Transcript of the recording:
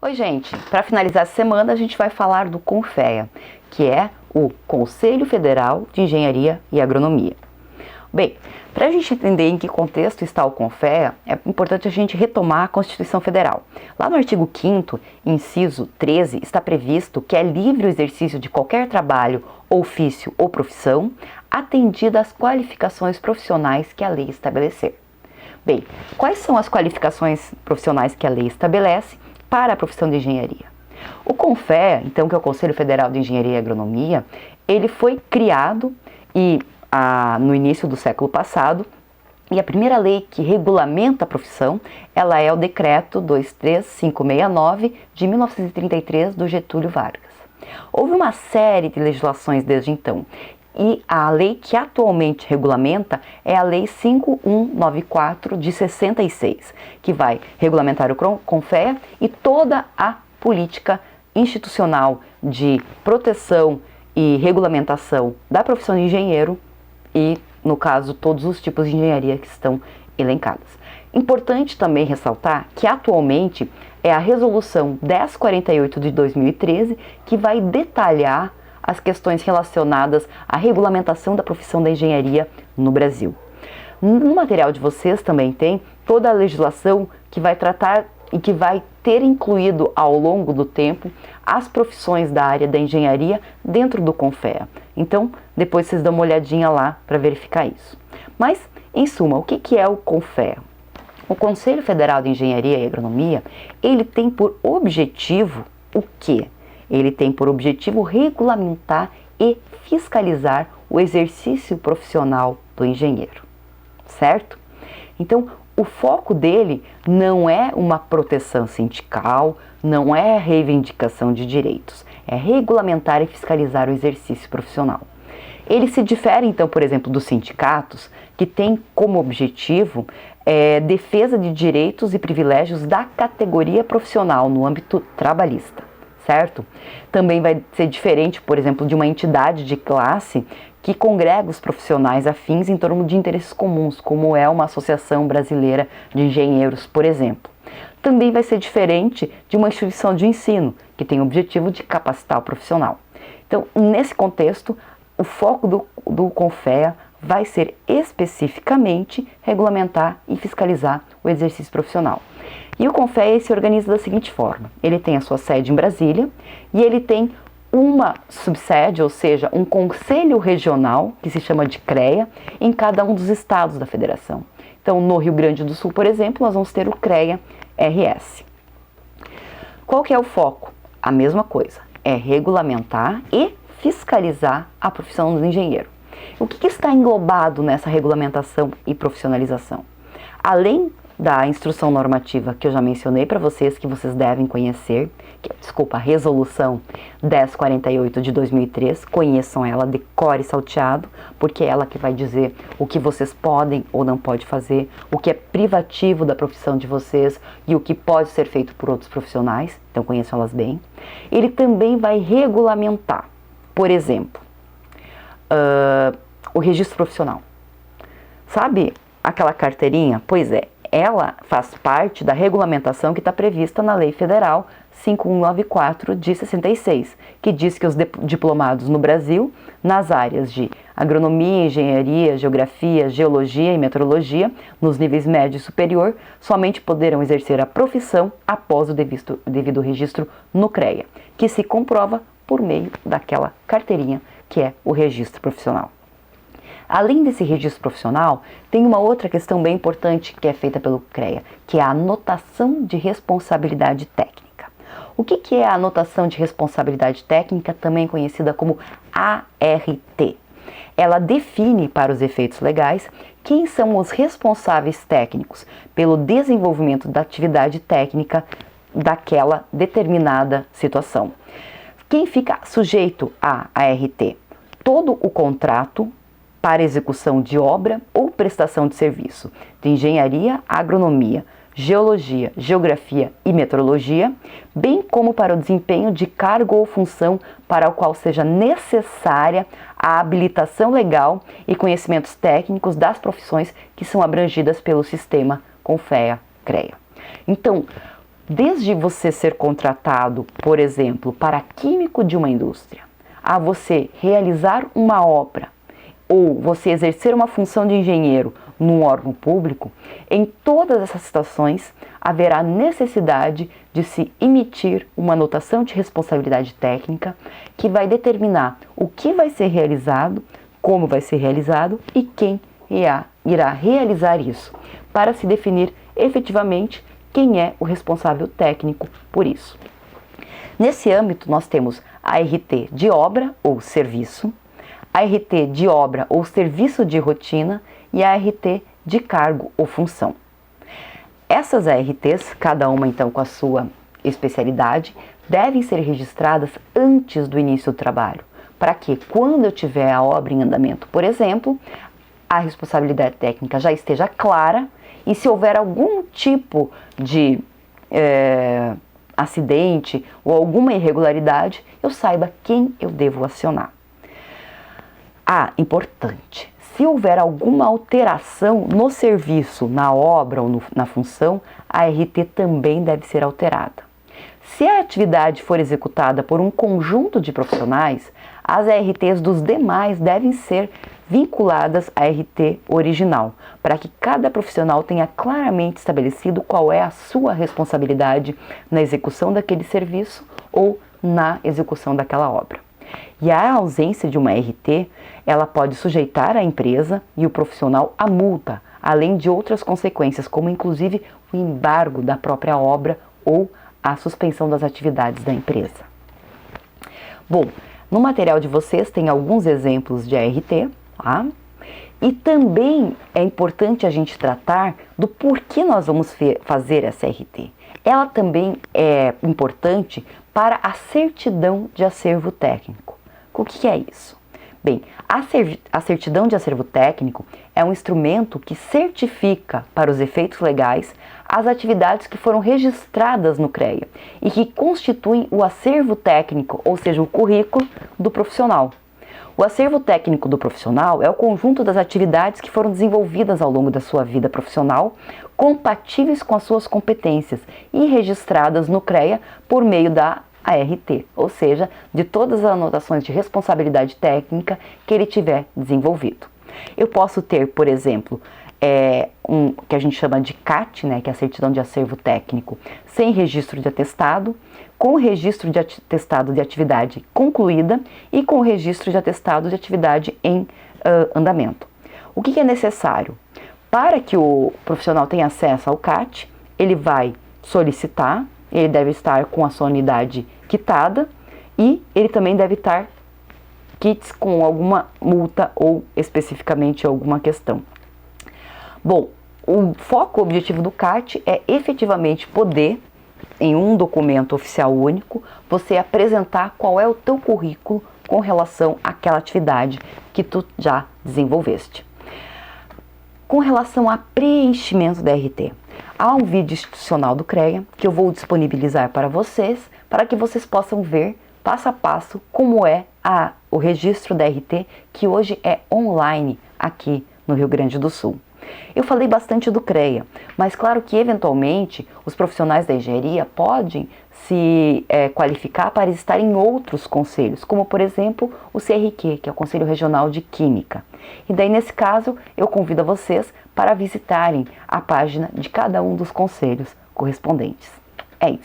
Oi, gente! Para finalizar a semana, a gente vai falar do CONFEA, que é o Conselho Federal de Engenharia e Agronomia. Bem, para a gente entender em que contexto está o CONFEA, é importante a gente retomar a Constituição Federal. Lá no artigo 5º, inciso 13, está previsto que é livre o exercício de qualquer trabalho, ofício ou profissão, atendida às qualificações profissionais que a lei estabelecer. Bem, quais são as qualificações profissionais que a lei estabelece para a profissão de engenharia? O CONFEA, então, que é o Conselho Federal de Engenharia e Agronomia, ele foi criado no início do século passado, e a primeira lei que regulamenta a profissão, ela é o Decreto 23569 de 1933 do Getúlio Vargas. Houve uma série de legislações desde então, e a lei que atualmente regulamenta é a Lei 5194 de 66, que vai regulamentar o CONFEA e toda a política institucional de proteção e regulamentação da profissão de engenheiro e, no caso, todos os tipos de engenharia que estão elencados. Importante também ressaltar que atualmente é a Resolução 1048 de 2013 que vai detalhar as questões relacionadas à regulamentação da profissão da engenharia no Brasil. No material de vocês também tem toda a legislação que vai tratar e que vai ter incluído ao longo do tempo as profissões da área da engenharia dentro do CONFEA. Então, depois vocês dão uma olhadinha lá para verificar isso. Mas, em suma, o que é o CONFEA? O Conselho Federal de Engenharia e Agronomia, ele tem por objetivo o quê? Ele tem por objetivo regulamentar e fiscalizar o exercício profissional do engenheiro, certo? Então, o foco dele não é uma proteção sindical, não é reivindicação de direitos, é regulamentar e fiscalizar o exercício profissional. Ele se difere, então, por exemplo, dos sindicatos, que tem como objetivo defesa de direitos e privilégios da categoria profissional no âmbito trabalhista. Certo? Também vai ser diferente, por exemplo, de uma entidade de classe que congrega os profissionais afins em torno de interesses comuns, como é uma associação brasileira de engenheiros, por exemplo. Também vai ser diferente de uma instituição de ensino, que tem o objetivo de capacitar o profissional. Então, nesse contexto, o foco do CONFEA vai ser especificamente regulamentar e fiscalizar o exercício profissional. E o CONFEA se organiza da seguinte forma: ele tem a sua sede em Brasília e ele tem uma subsede, ou seja, um conselho regional, que se chama de CREA, em cada um dos estados da federação. Então, no Rio Grande do Sul, por exemplo, nós vamos ter o CREA-RS. Qual que é o foco? A mesma coisa, é regulamentar e fiscalizar a profissão do engenheiro. O que está englobado nessa regulamentação e profissionalização? Além da instrução normativa que eu já mencionei para vocês, que vocês devem conhecer, a Resolução 1048 de 2003, conheçam ela de cor e salteado, porque é ela que vai dizer o que vocês podem ou não podem fazer, o que é privativo da profissão de vocês e o que pode ser feito por outros profissionais, então conheçam elas bem. Ele também vai regulamentar, por exemplo, o registro profissional. Sabe aquela carteirinha? Pois é, ela faz parte da regulamentação que está prevista na Lei Federal 5194 de 66, que diz que os diplomados no Brasil, nas áreas de agronomia, engenharia, geografia, geologia e meteorologia, nos níveis médio e superior, somente poderão exercer a profissão após o devido registro no CREA, que se comprova por meio daquela carteirinha que é o registro profissional. Além desse registro profissional, tem uma outra questão bem importante que é feita pelo CREA, que é a anotação de responsabilidade técnica. O que é a anotação de responsabilidade técnica, também conhecida como ART? Ela define, para os efeitos legais, quem são os responsáveis técnicos pelo desenvolvimento da atividade técnica daquela determinada situação. Quem fica sujeito à ART? Todo o contrato para execução de obra ou prestação de serviço de engenharia, agronomia, geologia, geografia e meteorologia, bem como para o desempenho de cargo ou função para o qual seja necessária a habilitação legal e conhecimentos técnicos das profissões que são abrangidas pelo sistema CONFEA-CREA. Então, Desde você ser contratado, por exemplo, para químico de uma indústria, a você realizar uma obra ou você exercer uma função de engenheiro num órgão público, em todas essas situações haverá necessidade de se emitir uma anotação de responsabilidade técnica que vai determinar o que vai ser realizado, como vai ser realizado e quem irá realizar isso, para se definir efetivamente quem é o responsável técnico por isso. Nesse âmbito, nós temos a RT de obra ou serviço, a RT de obra ou serviço de rotina e a RT de cargo ou função. Essas ARTs, cada uma então com a sua especialidade, devem ser registradas antes do início do trabalho, para que quando eu tiver a obra em andamento, por exemplo, a responsabilidade técnica já esteja clara e se houver algum tipo de acidente ou alguma irregularidade, eu saiba quem eu devo acionar. Importante, se houver alguma alteração no serviço, na obra ou na função, a RT também deve ser alterada. Se a atividade for executada por um conjunto de profissionais, as RTs dos demais devem ser vinculadas à RT original, para que cada profissional tenha claramente estabelecido qual é a sua responsabilidade na execução daquele serviço ou na execução daquela obra. E a ausência de uma RT, ela pode sujeitar a empresa e o profissional à multa, além de outras consequências, como inclusive o embargo da própria obra ou a suspensão das atividades da empresa. Bom, no material de vocês tem alguns exemplos de ART, tá? E também é importante a gente tratar do porquê nós vamos fazer essa RT. Ela também é importante para a certidão de acervo técnico. O que é isso? Bem, a certidão de acervo técnico é um instrumento que certifica, para os efeitos legais, as atividades que foram registradas no CREA e que constituem o acervo técnico, ou seja, o currículo do profissional. O acervo técnico do profissional é o conjunto das atividades que foram desenvolvidas ao longo da sua vida profissional, compatíveis com as suas competências e registradas no CREA por meio da ART, ou seja, de todas as anotações de responsabilidade técnica que ele tiver desenvolvido. Eu posso ter, por exemplo, que a gente chama de CAT, né, que é a certidão de acervo técnico, sem registro de atestado, com registro de atestado de atividade concluída e com registro de atestado de atividade em andamento. O que é necessário? Para que o profissional tenha acesso ao CAT, ele vai solicitar, ele deve estar com a sua unidade quitada e ele também deve estar quites com alguma multa ou especificamente alguma questão. Bom, o foco, o objetivo do CAT é efetivamente poder, em um documento oficial único, você apresentar qual é o teu currículo com relação àquela atividade que tu já desenvolveste. Com relação a preenchimento da RT, há um vídeo institucional do CREA que eu vou disponibilizar para vocês, para que vocês possam ver passo a passo como é o registro da RT, que hoje é online aqui no Rio Grande do Sul. Eu falei bastante do CREA, mas claro que eventualmente os profissionais da engenharia podem se qualificar para estar em outros conselhos, como por exemplo o CRQ, que é o Conselho Regional de Química. E daí nesse caso eu convido a vocês para visitarem a página de cada um dos conselhos correspondentes. É isso.